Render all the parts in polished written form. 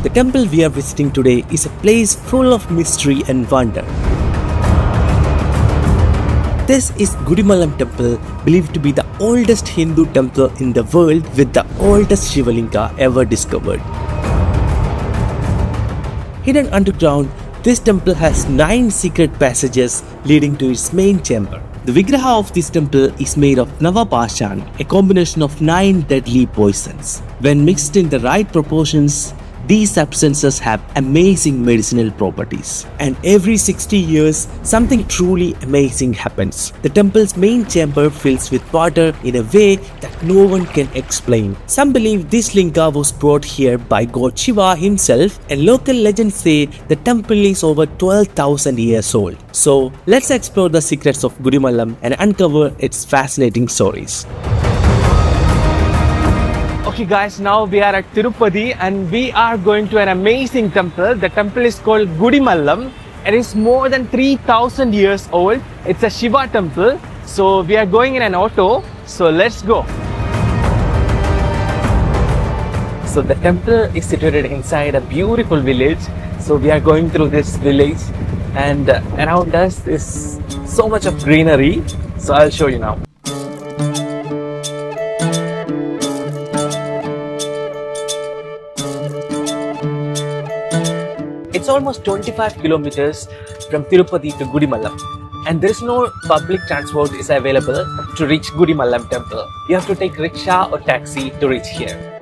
The temple we are visiting today is a place full of mystery and wonder. This is Gudimallam temple, believed to be the oldest Hindu temple in the world with the oldest sivalingam ever discovered. Hidden underground, this temple has 9 secret passages leading to its main chamber. The vigraha of this temple is made of Navapashan, a combination of 9 deadly poisons. When mixed in the right proportions, these substances have amazing medicinal properties. And every 60 years, something truly amazing happens. The temple's main chamber fills with water in a way that no one can explain. Some believe this linga was brought here by God Shiva himself, and local legends say the temple is over 12,000 years old. So let's explore the secrets of Gudimallam and uncover its fascinating stories. Okay guys, now we are at Tirupati and we are going to an amazing temple. The temple is called Gudimallam. It is more than 3,000 years old. It's a Shiva temple. So we are going in an auto. So let's go. So the temple is situated inside a beautiful village. So we are going through this village and around us is so much of greenery. So I'll show you now. It's almost 25 kilometers from Tirupati to Gudimallam, and there is no public transport is available to reach Gudimallam temple. You have to take rickshaw or taxi to reach here.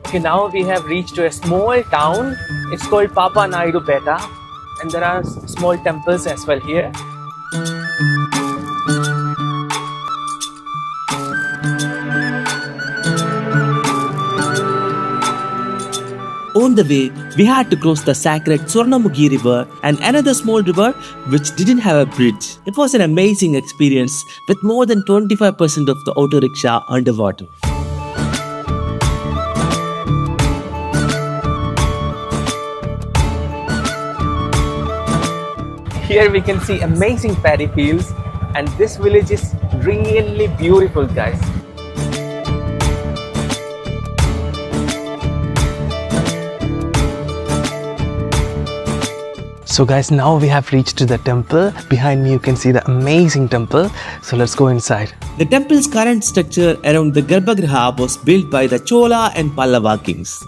Okay, now we have reached to a small town. It's called Papa Naidu Peta, and there are small temples as well here. On the way, we had to cross the sacred Swarnamukhi river and another small river which didn't have a bridge. It was an amazing experience with more than 25% of the auto rickshaw underwater. Here we can see amazing paddy fields, and this village is really beautiful, guys. So guys, now we have reached to the temple. Behind me you can see the amazing temple. So let's go inside. The temple's current structure around the Garbhagriha was built by the Chola and Pallava kings.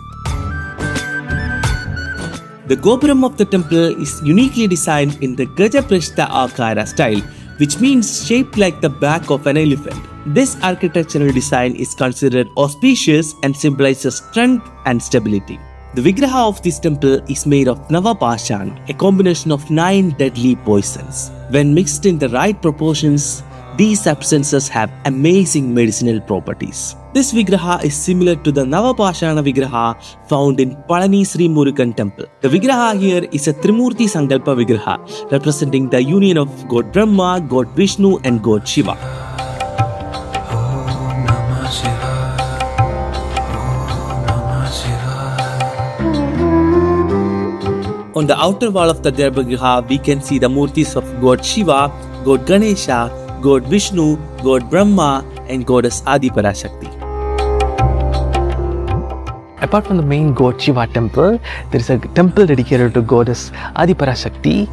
The Gopuram of the temple is uniquely designed in the Gajaprashta Akara style, which means shaped like the back of an elephant. This architectural design is considered auspicious and symbolizes strength and stability. The vigraha of this temple is made of Navapashan, a combination of 9 deadly poisons. When mixed in the right proportions, these substances have amazing medicinal properties. This vigraha is similar to the Navapashana vigraha found in Palani Sri Murugan temple. The vigraha here is a Trimurti Sankalpa vigraha, representing the union of God Brahma, God Vishnu and God Shiva. On the outer wall of the Garbhagriha, we can see the murtis of God Shiva, God Ganesha, God Vishnu, God Brahma and Goddess Adi Parashakti. Apart from the main God Shiva temple, there is a temple dedicated to Goddess Adi Parashakti.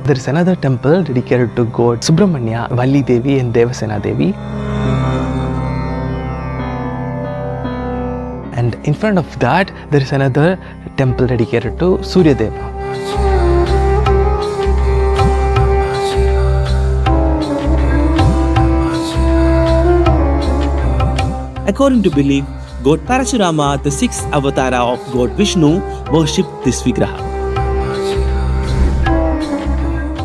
There is another temple dedicated to God Subramanya, Valli Devi and Devasena Devi. And in front of that, there is another temple dedicated to Surya Deva. According to belief, God Parashurama, the 6th avatar of God Vishnu, worshipped this vigraha.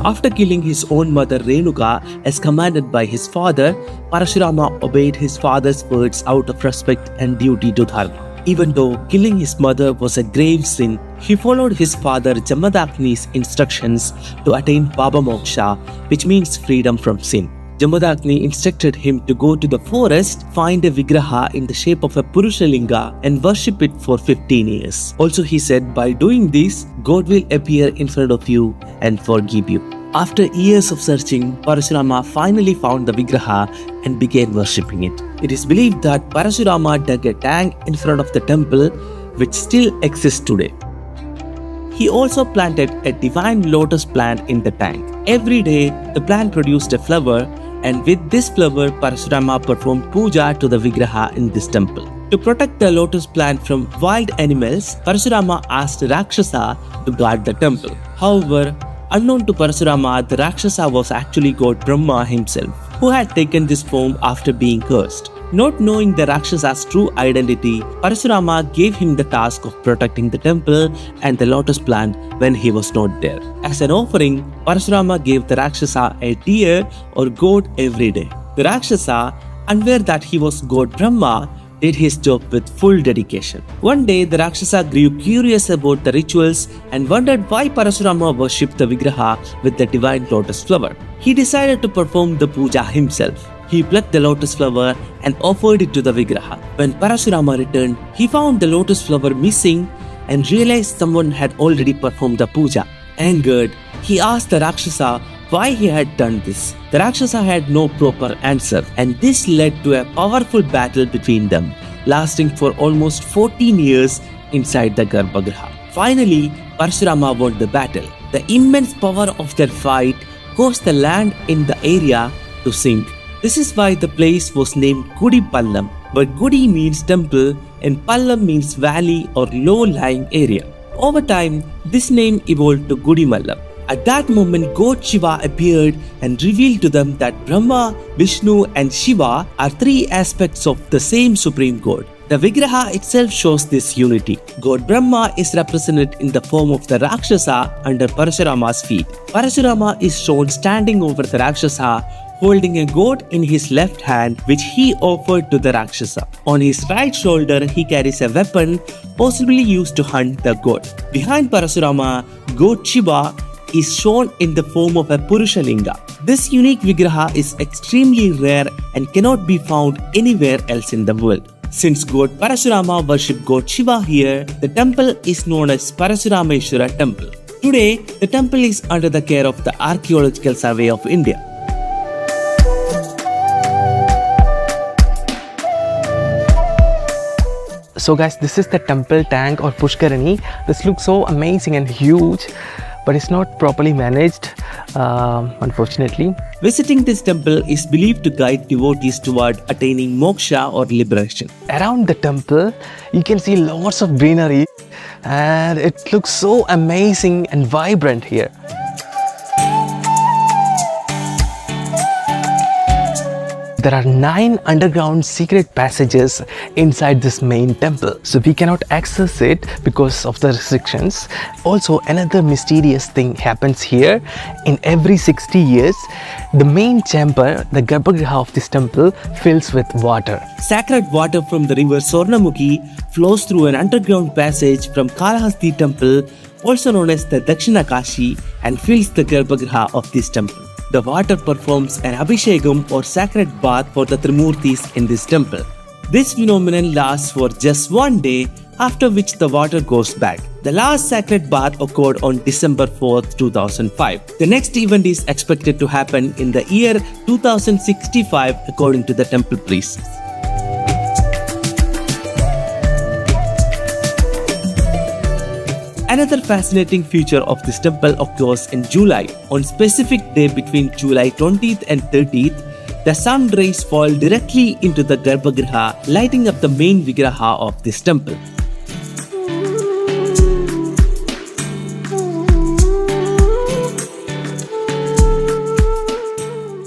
After killing his own mother Renuka as commanded by his father, Parashurama obeyed his father's words out of respect and duty to Dharma. Even though killing his mother was a grave sin, he followed his father Jamadagni's instructions to attain Baba Moksha, which means freedom from sin. Jamadagni instructed him to go to the forest, find a vigraha in the shape of a Purushalinga and worship it for 15 years. Also he said, by doing this, God will appear in front of you and forgive you. After years of searching, Parashurama finally found the Vigraha and began worshipping it. It is believed that Parashurama dug a tank in front of the temple, which still exists today. He also planted a divine lotus plant in the tank. Every day, the plant produced a flower, and with this flower, Parashurama performed puja to the Vigraha in this temple. To protect the lotus plant from wild animals, Parashurama asked Rakshasa to guard the temple. However, unknown to Parashurama, the Rakshasa was actually God Brahma himself, who had taken this form after being cursed. Not knowing the Rakshasa's true identity, Parashurama gave him the task of protecting the temple and the lotus plant when he was not there. As an offering, Parashurama gave the Rakshasa a deer or goat every day. The Rakshasa, unaware that he was God Brahma, did his job with full dedication. One day, the Rakshasa grew curious about the rituals and wondered why Parashurama worshipped the Vigraha with the divine lotus flower. He decided to perform the puja himself. He plucked the lotus flower and offered it to the Vigraha. When Parashurama returned, he found the lotus flower missing and realized someone had already performed the puja. Angered, he asked the Rakshasa why he had done this. The Rakshasa had no proper answer, and this led to a powerful battle between them, lasting for almost 14 years inside the Garbhagriha. Finally, Parashurama won the battle. The immense power of their fight caused the land in the area to sink. This is why the place was named Gudimallam, where Gudi means temple and Pallam means valley or low-lying area. Over time, this name evolved to Gudimallam. At that moment, God Shiva appeared and revealed to them that Brahma, Vishnu and Shiva are three aspects of the same Supreme God. The Vigraha itself shows this unity. God Brahma is represented in the form of the Rakshasa under Parashurama's feet. Parashurama is shown standing over the Rakshasa, holding a goat in his left hand, which he offered to the Rakshasa. On his right shoulder, he carries a weapon, possibly used to hunt the goat. Behind Parashurama, God Shiva is shown in the form of a Purushalinga. This unique Vigraha is extremely rare and cannot be found anywhere else in the world. Since God Parashurama worshipped God Shiva here, the temple is known as Parashurameshwara Temple. Today, the temple is under the care of the Archaeological Survey of India. So guys, this is the temple tank or Pushkarani. This looks so amazing and huge, but it's not properly managed, unfortunately. Visiting this temple is believed to guide devotees toward attaining moksha or liberation. Around the temple, you can see lots of greenery and it looks so amazing and vibrant here. There are 9 underground secret passages inside this main temple, so we cannot access it because of the restrictions. Also, another mysterious thing happens here. In every 60 years, the main chamber, the Garbhagriha of this temple, fills with water. Sacred water from the river Swarnamukhi flows through an underground passage from Kalahasti temple, also known as the Dakshina Kashi, and fills the Garbhagriha of this temple. The water performs an abhishekam or sacred bath for the Trimurtis in this temple. This phenomenon lasts for just one day, after which the water goes back. The last sacred bath occurred on December 4th, 2005. The next event is expected to happen in the year 2065 according to the temple priests. Another fascinating feature of this temple occurs in July. On specific day between July 20th and 30th, the sun rays fall directly into the Garbhagriha, lighting up the main Vigraha of this temple.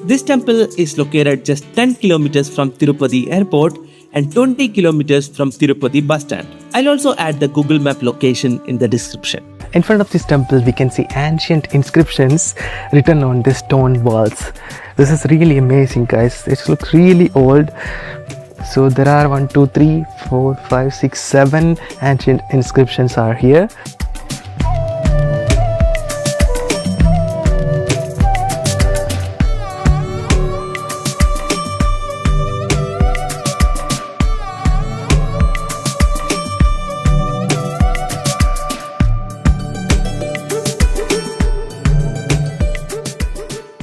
This temple is located just 10 kilometers from Tirupati Airport and 20 kilometers from Tirupati bus stand. I'll also add the Google Map location in the description. In front of this temple, we can see ancient inscriptions written on these stone walls. This is really amazing, guys. It looks really old. So there are 1, 2, 3, 4, 5, 6, 7 ancient inscriptions are here.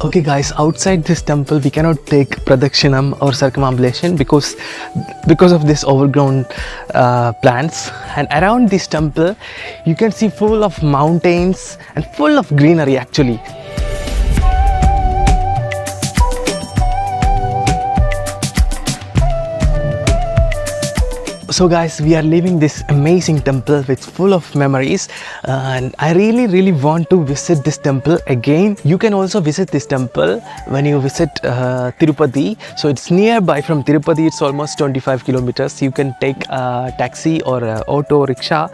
Okay guys, outside this temple we cannot take pradakshinam or circumambulation because of this overgrown plants, and around this temple you can see full of mountains and full of greenery actually. So guys, we are leaving this amazing temple with full of memories, and I really want to visit this temple again. You can also visit this temple when you visit Tirupati. So it's nearby from Tirupati, it's almost 25 kilometers. You can take a taxi or a auto rickshaw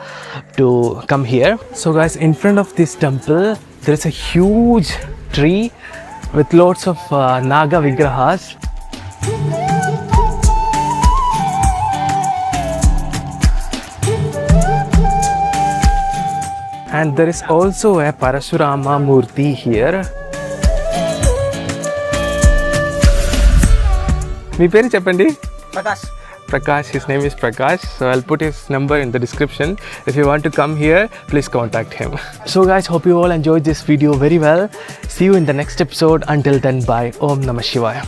to come here. So guys, in front of this temple there is a huge tree with lots of Naga Vigrahas. And there is also a Parashurama Murti here. మీ పేరు చెప్పండి. Prakash, his name is Prakash. So I'll put his number in the description. If you want to come here, please contact him. So guys, hope you all enjoyed this video very well. See you in the next episode. Until then, bye. Om Namah Shivaya.